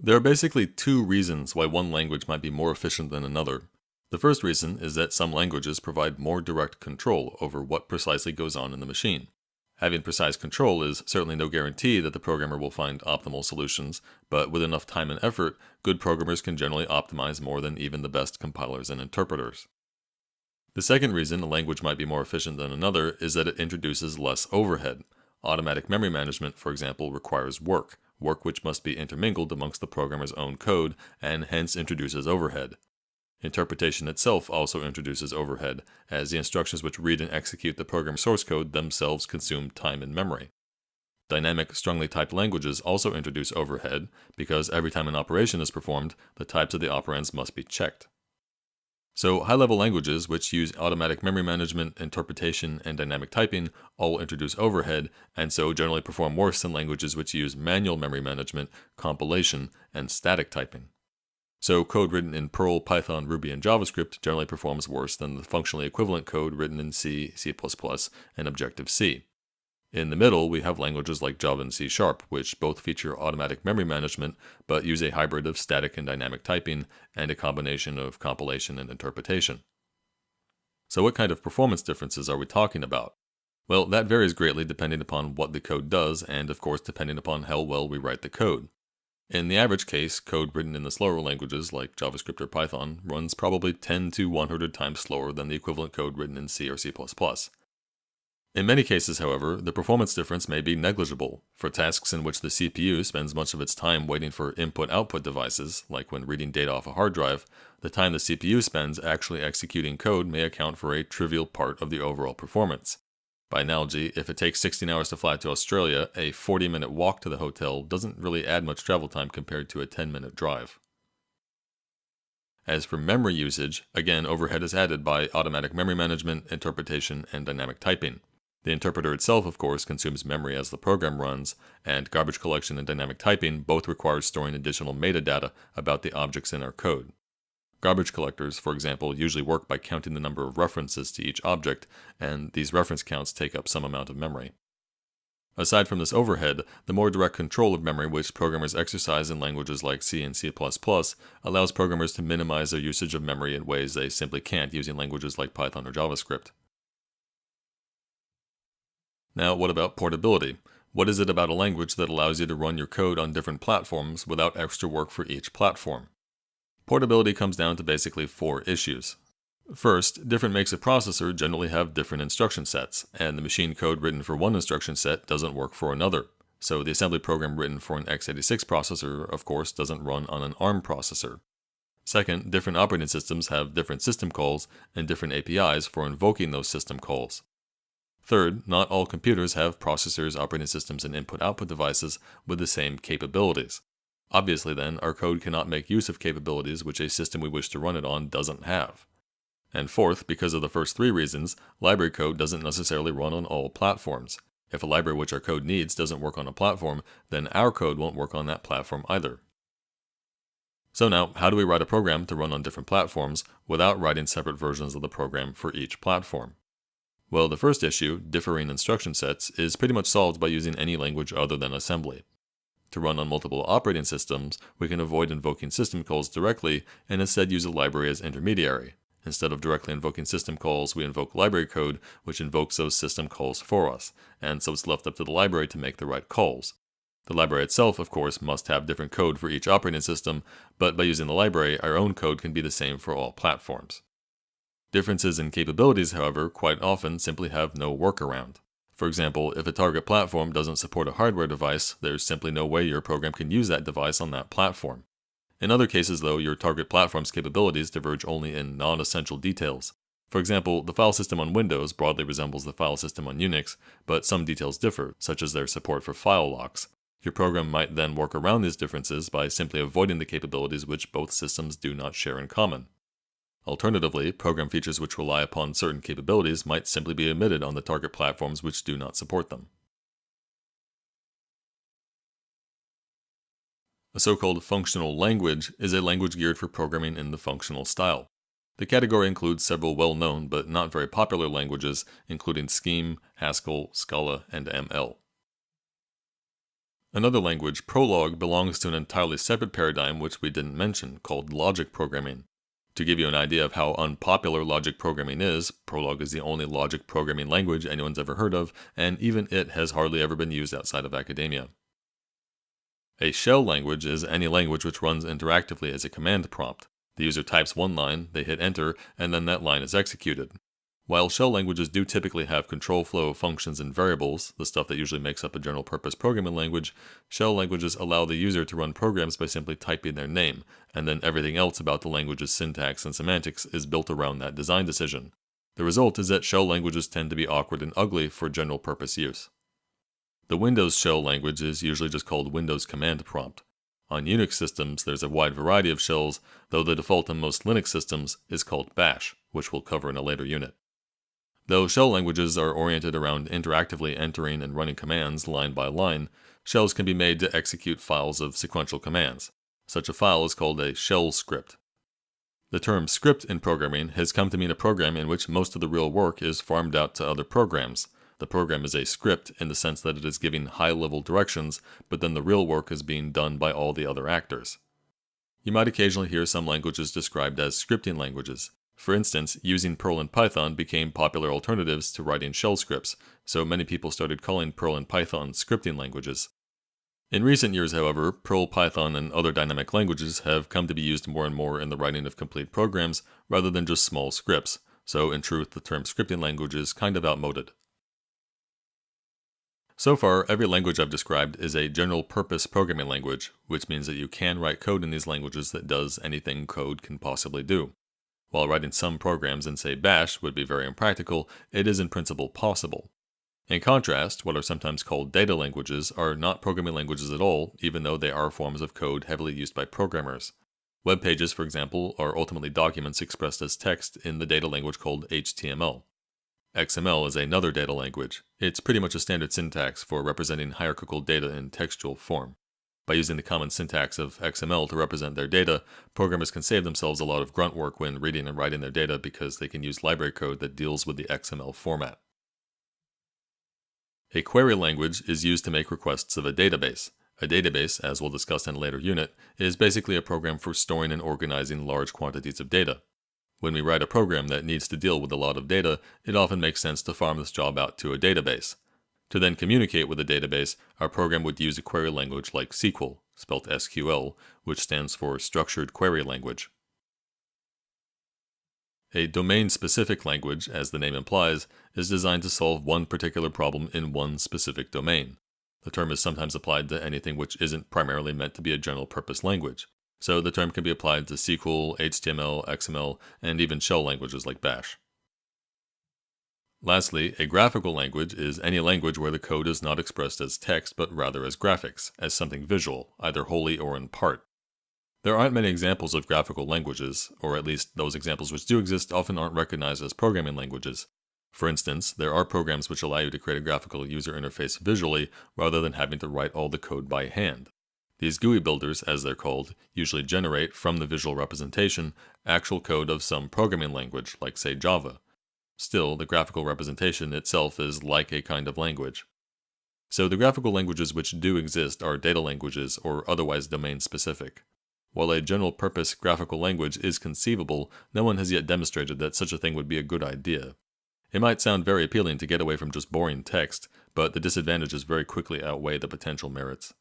There are basically two reasons why one language might be more efficient than another. The first reason is that some languages provide more direct control over what precisely goes on in the machine. Having precise control is certainly no guarantee that the programmer will find optimal solutions, but with enough time and effort, good programmers can generally optimize more than even the best compilers and interpreters. The second reason a language might be more efficient than another is that it introduces less overhead. Automatic memory management, for example, requires work which must be intermingled amongst the programmer's own code and hence introduces overhead. Interpretation itself also introduces overhead, as the instructions which read and execute the program source code themselves consume time and memory. Dynamic, strongly typed languages also introduce overhead, because every time an operation is performed, the types of the operands must be checked. So, high-level languages which use automatic memory management, interpretation, and dynamic typing all introduce overhead, and so generally perform worse than languages which use manual memory management, compilation, and static typing. So, code written in Perl, Python, Ruby, and JavaScript generally performs worse than the functionally equivalent code written in C, C++, and Objective-C. In the middle, we have languages like Java and C#, which both feature automatic memory management, but use a hybrid of static and dynamic typing, and a combination of compilation and interpretation. So what kind of performance differences are we talking about? Well, that varies greatly depending upon what the code does, and of course depending upon how well we write the code. In the average case, code written in the slower languages like JavaScript or Python runs probably 10 to 100 times slower than the equivalent code written in C or C++. In many cases, however, the performance difference may be negligible. For tasks in which the CPU spends much of its time waiting for input-output devices, like when reading data off a hard drive, the time the CPU spends actually executing code may account for a trivial part of the overall performance. By analogy, if it takes 16 hours to fly to Australia, a 40-minute walk to the hotel doesn't really add much travel time compared to a 10-minute drive. As for memory usage, again, overhead is added by automatic memory management, interpretation, and dynamic typing. The interpreter itself, of course, consumes memory as the program runs, and garbage collection and dynamic typing both require storing additional metadata about the objects in our code. Garbage collectors, for example, usually work by counting the number of references to each object, and these reference counts take up some amount of memory. Aside from this overhead, the more direct control of memory which programmers exercise in languages like C and C++ allows programmers to minimize their usage of memory in ways they simply can't using languages like Python or JavaScript. Now, what about portability? What is it about a language that allows you to run your code on different platforms without extra work for each platform? Portability comes down to basically four issues. First, different makes of processor generally have different instruction sets, and the machine code written for one instruction set doesn't work for another. So the assembly program written for an x86 processor, of course, doesn't run on an ARM processor. Second, different operating systems have different system calls and different APIs for invoking those system calls. Third, not all computers have processors, operating systems, and input-output devices with the same capabilities. Obviously then, our code cannot make use of capabilities which a system we wish to run it on doesn't have. And fourth, because of the first three reasons, library code doesn't necessarily run on all platforms. If a library which our code needs doesn't work on a platform, then our code won't work on that platform either. So now, how do we write a program to run on different platforms without writing separate versions of the program for each platform? Well, the first issue, differing instruction sets, is pretty much solved by using any language other than assembly. To run on multiple operating systems, we can avoid invoking system calls directly and instead use a library as intermediary. Instead of directly invoking system calls, we invoke library code, which invokes those system calls for us, and so it's left up to the library to make the right calls. The library itself, of course, must have different code for each operating system, but by using the library, our own code can be the same for all platforms. Differences in capabilities, however, quite often simply have no workaround. For example, if a target platform doesn't support a hardware device, there's simply no way your program can use that device on that platform. In other cases, though, your target platform's capabilities diverge only in non-essential details. For example, the file system on Windows broadly resembles the file system on Unix, but some details differ, such as their support for file locks. Your program might then work around these differences by simply avoiding the capabilities which both systems do not share in common. Alternatively, program features which rely upon certain capabilities might simply be omitted on the target platforms which do not support them. A so-called functional language is a language geared for programming in the functional style. The category includes several well-known but not very popular languages, including Scheme, Haskell, Scala, and ML. Another language, Prolog, belongs to an entirely separate paradigm which we didn't mention, called logic programming. To give you an idea of how unpopular logic programming is, Prolog is the only logic programming language anyone's ever heard of, and even it has hardly ever been used outside of academia. A shell language is any language which runs interactively as a command prompt. The user types one line, they hit enter, and then that line is executed. While shell languages do typically have control flow functions and variables, the stuff that usually makes up a general-purpose programming language, shell languages allow the user to run programs by simply typing their name, and then everything else about the language's syntax and semantics is built around that design decision. The result is that shell languages tend to be awkward and ugly for general-purpose use. The Windows shell language is usually just called Windows Command Prompt. On Unix systems, there's a wide variety of shells, though the default on most Linux systems is called Bash, which we'll cover in a later unit. Though shell languages are oriented around interactively entering and running commands line by line, shells can be made to execute files of sequential commands. Such a file is called a shell script. The term script in programming has come to mean a program in which most of the real work is farmed out to other programs. The program is a script in the sense that it is giving high-level directions, but then the real work is being done by all the other actors. You might occasionally hear some languages described as scripting languages. For instance, using Perl and Python became popular alternatives to writing shell scripts, so many people started calling Perl and Python scripting languages. In recent years, however, Perl, Python, and other dynamic languages have come to be used more and more in the writing of complete programs rather than just small scripts, so in truth the term scripting language is kind of outmoded. So far, every language I've described is a general-purpose programming language, which means that you can write code in these languages that does anything code can possibly do. While writing some programs in, say, Bash would be very impractical, it is in principle possible. In contrast, what are sometimes called data languages are not programming languages at all, even though they are forms of code heavily used by programmers. Web pages, for example, are ultimately documents expressed as text in the data language called HTML. XML is another data language. It's pretty much a standard syntax for representing hierarchical data in textual form. By using the common syntax of XML to represent their data, programmers can save themselves a lot of grunt work when reading and writing their data because they can use library code that deals with the XML format. A query language is used to make requests of a database. A database, as we'll discuss in a later unit, is basically a program for storing and organizing large quantities of data. When we write a program that needs to deal with a lot of data, it often makes sense to farm this job out to a database. To then communicate with a database, our program would use a query language like SQL, spelled SQL, which stands for Structured Query Language. A domain-specific language, as the name implies, is designed to solve one particular problem in one specific domain. The term is sometimes applied to anything which isn't primarily meant to be a general-purpose language. So the term can be applied to SQL, HTML, XML, and even shell languages like Bash. Lastly, a graphical language is any language where the code is not expressed as text but rather as graphics, as something visual, either wholly or in part. There aren't many examples of graphical languages, or at least those examples which do exist often aren't recognized as programming languages. For instance, there are programs which allow you to create a graphical user interface visually rather than having to write all the code by hand. These GUI builders, as they're called, usually generate, from the visual representation, actual code of some programming language, like say Java. Still, the graphical representation itself is like a kind of language. So the graphical languages which do exist are data languages or otherwise domain-specific. While a general-purpose graphical language is conceivable, no one has yet demonstrated that such a thing would be a good idea. It might sound very appealing to get away from just boring text, but the disadvantages very quickly outweigh the potential merits.